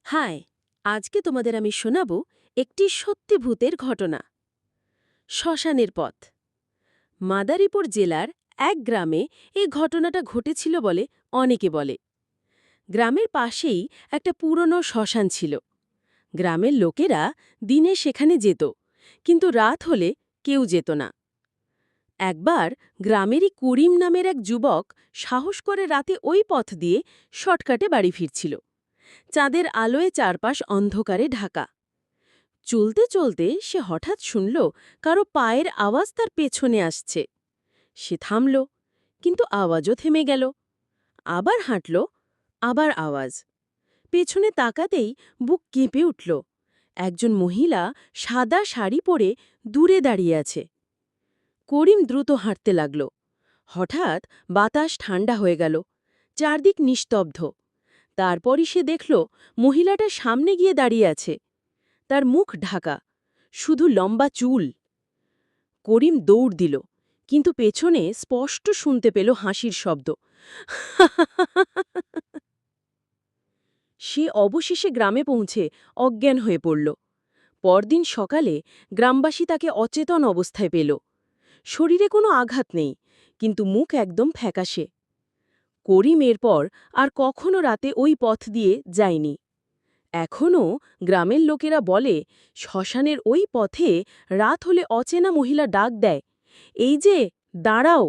High, আজকে তোমাদের আমি শোনাব একটি সত্যি ভূতের ঘটনা। শ্মশানের পথ। মাদারীপুর জেলার এক গ্রামে এই ঘটনাটা ঘটেছিল বলে অনেকে বলে। গ্রামের পাশেই একটা পুরনো শ্মশান ছিল। গ্রামের লোকেরা দিনে সেখানে যেত, কিন্তু রাত হলে কেউ যেত না। একবার গ্রামেরই করিম নামের এক যুবক সাহস করে রাতে ওই পথ দিয়ে শর্টকাটে বাড়ি ফিরছিল। চাঁদের আলোয় চারপাশ অন্ধকারে ঢাকা। চলতে চলতে সে হঠাৎ শুনল কারো পায়ের আওয়াজ তার পেছনে আসছে। সে থামল, কিন্তু আওয়াজও থেমে গেল। আবার হাঁটল, আবার আওয়াজ। পেছনে তাকাতেই বুক কেঁপে উঠল। একজন মহিলা সাদা শাড়ি পরে দূরে দাঁড়িয়ে আছে। করিম দ্রুত হাঁটতে লাগল। হঠাৎ বাতাস ঠান্ডা হয়ে গেল, চারদিক নিস্তব্ধ। তারপরই সে দেখল মহিলাটা সামনে গিয়ে দাঁড়িয়ে আছে। তার মুখ ঢাকা, শুধু লম্বা চুল। করিম দৌড় দিল, কিন্তু পেছনে স্পষ্ট শুনতে পেল হাসির শব্দ। সে অবশেষে গ্রামে পৌঁছে অজ্ঞান হয়ে পড়ল। পরদিন সকালে গ্রামবাসী তাকে অচেতন অবস্থায় পেল। শরীরে কোনো আঘাত নেই, কিন্তু মুখ একদম ফ্যাকাশে। করিম এরপর আর কখনো রাতে ওই পথ দিয়ে যায়নি। এখনও গ্রামের লোকেরা বলে, শ্মশানের ওই পথে রাত হলে অচেনা মহিলা ডাক দেয়, এই যে, দাঁড়াও।